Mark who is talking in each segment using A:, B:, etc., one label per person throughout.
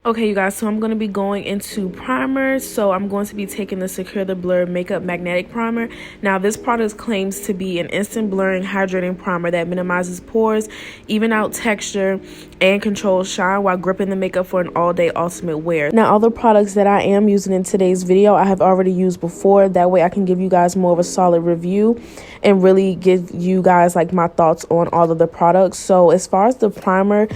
A: Okay, you guys, so I'm going to be going into primer. So I'm going to be taking the Secure the Blur Makeup Magnetic Primer. Now, this product claims to be an instant blurring, hydrating primer that minimizes pores, even out texture, and controls shine while gripping the makeup for an all-day ultimate wear. Now, all the products that I am using in today's video, I have already used before. That way I can give you guys more of a solid review and really give you guys like my thoughts on all of the products. So as far as the primer,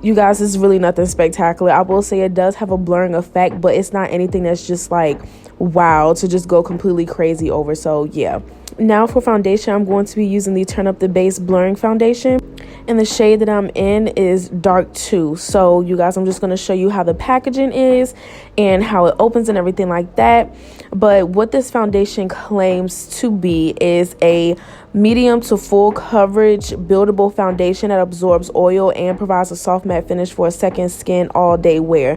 A: you guys, it's really nothing spectacular. I will say it does have a blurring effect, but it's not anything that's just like wow to just go completely crazy over. So yeah. Now for foundation, I'm going to be using the Turn Up the Base Blurring Foundation. And the shade that I'm in is Dark 2. So you guys, I'm just going to show you how the packaging is and how it opens and everything like that. But what this foundation claims to be is a medium to full coverage buildable foundation that absorbs oil and provides a soft matte finish for a second skin all day wear,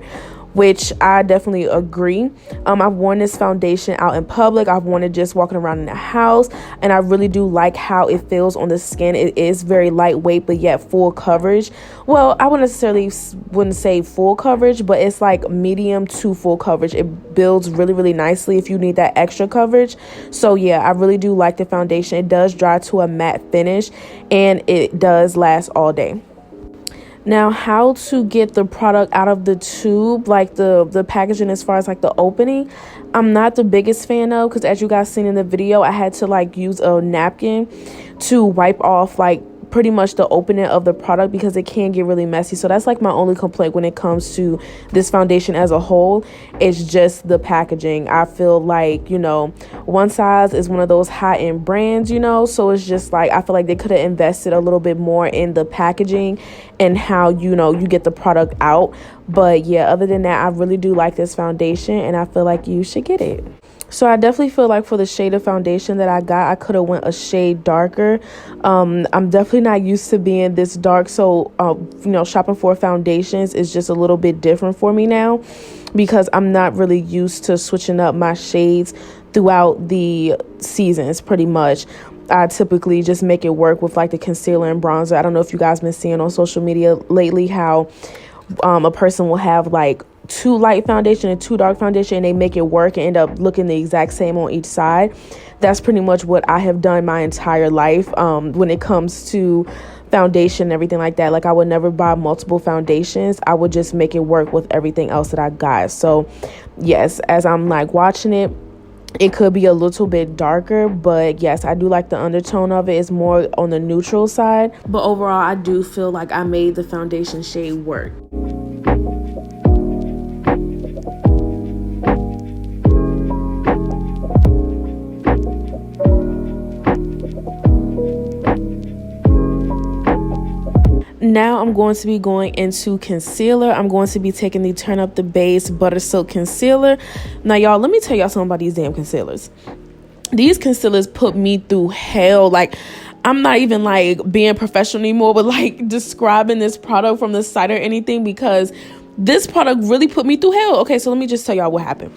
A: which I definitely agree. I've worn this foundation out in public. I've worn it just walking around in the house, and I really do like how it feels on the skin. It is very lightweight, but yet full coverage. Well, I wouldn't say full coverage, but it's like medium to full coverage. It builds really, really nicely if you need that extra coverage. So yeah, I really do like the foundation. It does dry to a matte finish, and it does last all day. Now, how to get the product out of the tube, like the packaging as far as like the opening, I'm not the biggest fan of, because as you guys seen in the video, I had to like use a napkin to wipe off like pretty much the opening of the product because it can get really messy. So that's like my only complaint when it comes to this foundation as a whole. It's just the packaging. I feel like, you know, One Size is one of those high-end brands, you know, so it's just like I feel like they could have invested a little bit more in the packaging and how, you know, you get the product out. But yeah, other than that, I really do like this foundation and I feel like you should get it. So I definitely feel like for the shade of foundation that I got, I could have went a shade darker. I'm definitely not used to being this dark. So, you know, shopping for foundations is just a little bit different for me now because I'm not really used to switching up my shades throughout the seasons pretty much. I typically just make it work with like the concealer and bronzer. I don't know if you guys been seeing on social media lately how a person will have like 2 light foundation and 2 dark foundation and they make it work and end up looking the exact same on each side. That's pretty much what I have done my entire life when it comes to foundation and everything like that. Like I would never buy multiple foundations. I would just make it work with everything else that I got. So yes, as I'm like watching it, it could be a little bit darker, but yes, I do like the undertone of it. It's more on the neutral side, but overall I do feel like I made the foundation shade work. Now I'm going to be going into concealer. I'm going to be taking the Turn Up the Base Butter Silk Concealer. Now, y'all, let me tell y'all something about these damn concealers. These concealers put me through hell. Like, I'm not even like being professional anymore, but like describing this product from the site or anything because this product really put me through hell. Okay, so let me just tell y'all what happened.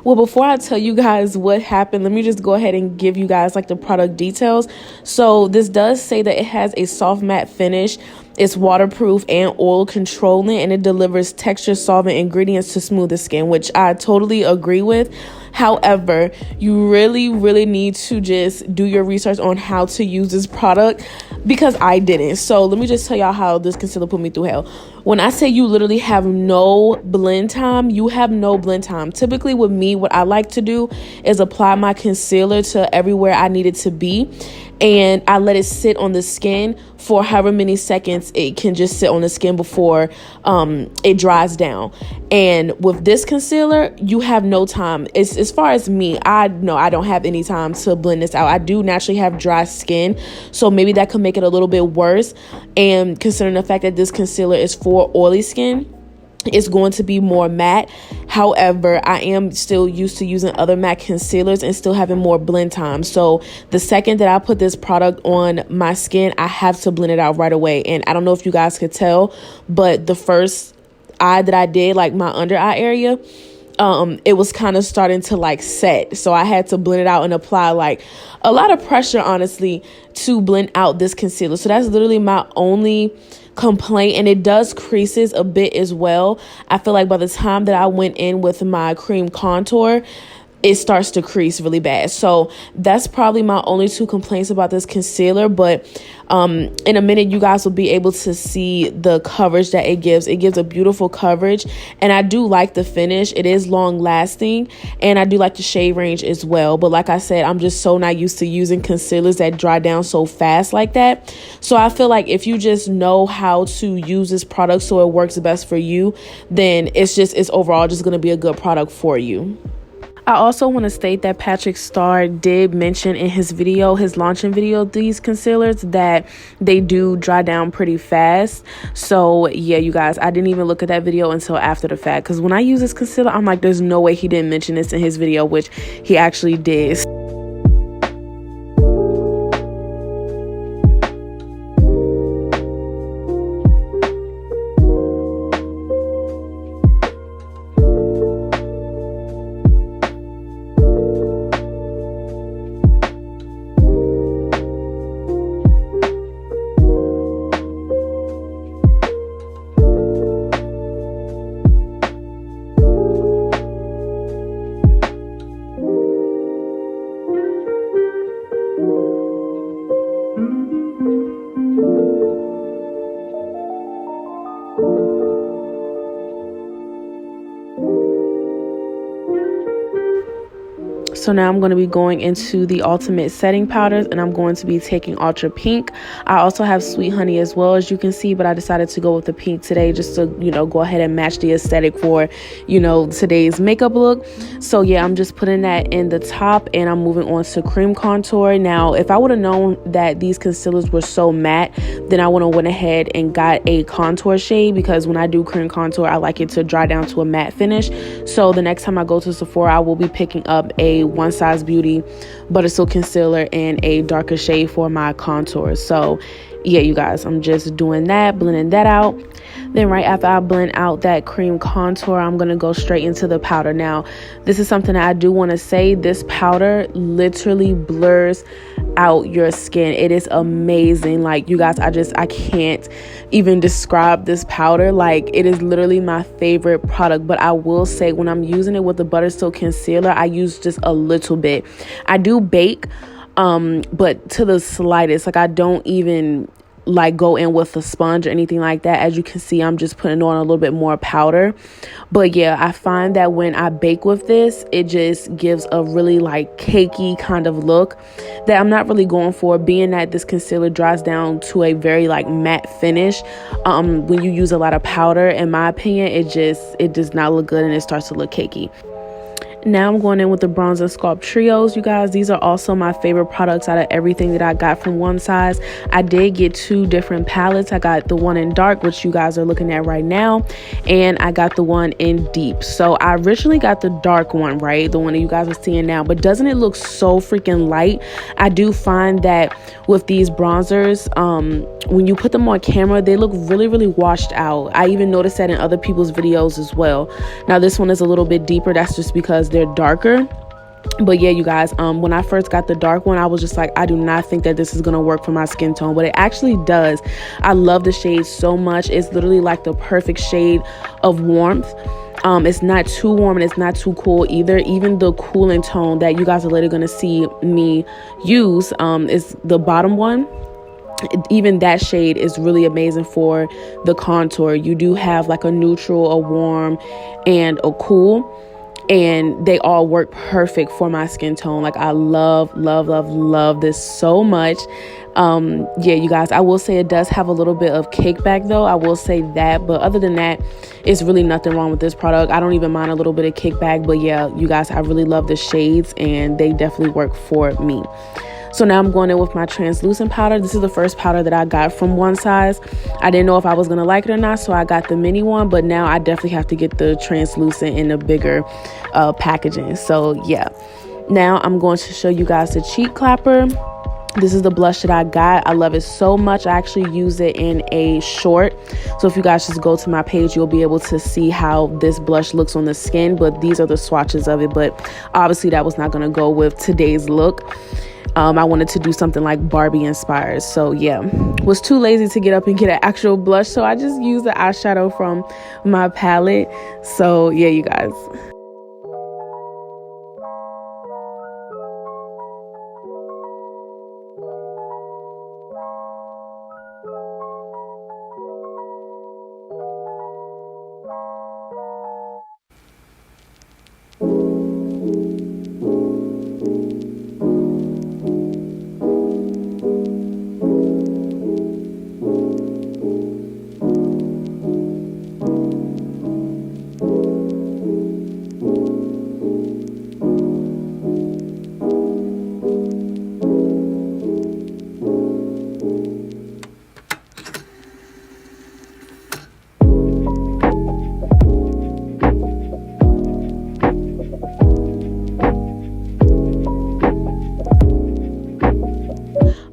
A: Well, before I tell you guys what happened, let me just go ahead and give you guys like the product details. So this does say that it has a soft matte finish. It's waterproof and oil controlling, and it delivers texture solvent ingredients to smooth the skin, which I totally agree with. However, you really, really need to just do your research on how to use this product because I didn't. So let me just tell y'all how this concealer put me through hell. When I say you literally have no blend time, you have no blend time. Typically with me, what I like to do is apply my concealer to everywhere I need it to be. And I let it sit on the skin for however many seconds it can just sit on the skin before it dries down. And with this concealer, you have no time. As far as me, I know I don't have any time to blend this out. I do naturally have dry skin, so maybe that could make it a little bit worse. And considering the fact that this concealer is for oily skin, it's going to be more matte. However, I am still used to using other matte concealers and still having more blend time. So the second that I put this product on my skin, I have to blend it out right away. And I don't know if you guys could tell, but the first eye that I did, like my under eye area, it was kind of starting to like set. So I had to blend it out and apply like a lot of pressure, honestly, to blend out this concealer. So that's literally my only complaint, and it does creases a bit as well. I feel like by the time that I went in with my cream contour, it starts to crease really bad. So that's probably my only two complaints about this concealer. But in a minute, you guys will be able to see the coverage that it gives. It gives a beautiful coverage, and I do like the finish. It is long lasting, and I do like the shade range as well. But like I said, I'm just so not used to using concealers that dry down so fast like that. So I feel like if you just know how to use this product so it works best for you, then it's overall just going to be a good product for you. I also want to state that Patrick Starr did mention in his launching video, these concealers, that they do dry down pretty fast. So yeah, you guys, I didn't even look at that video until after the fact, because when I use this concealer, I'm like, there's no way he didn't mention this in his video, which he actually did. So now I'm going to be going into the Ultimate Setting Powders, and I'm going to be taking Ultra Pink. I also have Sweet Honey as well, as you can see, but I decided to go with the pink today just to, go ahead and match the aesthetic for, today's makeup look. So yeah, I'm just putting that in the top, and I'm moving on to cream contour. Now, if I would have known that these concealers were so matte, then I would have went ahead and got a contour shade, because when I do cream contour, I like it to dry down to a matte finish. So the next time I go to Sephora, I will be picking up a One Size Beauty Butter Silk Concealer and a darker shade for my contour. So yeah, you guys, I'm just doing that, blending that out. Then right after I blend out that cream contour, I'm going to go straight into the powder. Now, this is something that I do want to say. This powder literally blurs out your skin. It is amazing. Like, you guys, I can't even describe this powder. Like, it is literally my favorite product. But I will say, when I'm using it with the Butter Silk Concealer, I use just a little bit. I do bake, but to the slightest. Like, I don't even go in with a sponge or anything like that. As you can see, I'm just putting on a little bit more powder. But yeah, I find that when I bake with this, it just gives a really cakey kind of look that I'm not really going for, being that this concealer dries down to a very matte finish. When you use a lot of powder, in my opinion, it does not look good, and it starts to look cakey. Now I'm going in with the Bronzer Sculpt Trios, you guys. These are also my favorite products out of everything that I got from One Size. I did get two different palettes. I got the one in dark, which you guys are looking at right now, and I got the one in deep. So I originally got the dark one, right? The one that you guys are seeing now. But doesn't it look so freaking light? I do find that with these bronzers, when you put them on camera, they look really, really washed out. I even noticed that in other people's videos as well. Now this one is a little bit deeper. That's just because they're darker. But yeah, you guys, when I first got the dark one, I was just like, I do not think that this is gonna work for my skin tone, but it actually does. I love the shade so much. It's literally like the perfect shade of warmth. It's not too warm and it's not too cool either. Even the cooling tone that you guys are later gonna see me use is the bottom one. Even that shade is really amazing for the contour. You do have a neutral, a warm, and a cool, and they all work perfect for my skin tone. I love this so much. Yeah, you guys, I will say it does have a little bit of kickback though. I will say that, but other than that, it's really nothing wrong with this product. I don't even mind a little bit of kickback, but yeah, you guys, I really love the shades and they definitely work for me. So now I'm going in with my translucent powder. This is the first powder that I got from One Size. I didn't know if I was going to like it or not, so I got the mini one. But now I definitely have to get the translucent in the bigger packaging. So yeah. Now I'm going to show you guys the cheek clapper. This is the blush that I got. I love it so much. I actually use it in a short. So if you guys just go to my page, you'll be able to see how this blush looks on the skin. But these are the swatches of it. But obviously that was not going to go with today's look. I wanted to do something like Barbie inspired. So yeah, was too lazy to get up and get an actual blush, so I just used the eyeshadow from my palette. So yeah, you guys.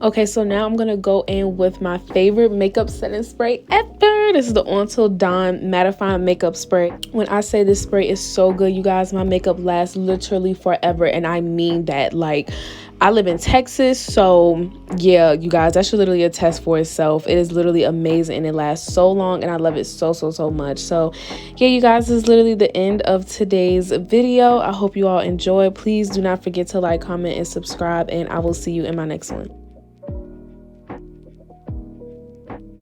A: Okay, so now I'm gonna go in with my favorite makeup setting spray ever. This is the Until Dawn mattifying makeup spray. When I say this spray is so good, you guys, my makeup lasts literally forever, and I mean that. Like, I live in Texas, so yeah, you guys, that should literally attest for itself. It is literally amazing, and it lasts so long, and I love it so much. So yeah, you guys, this is literally the end of today's video. I hope you all enjoy. Please do not forget to like, comment, and subscribe, and I will see you in my next one.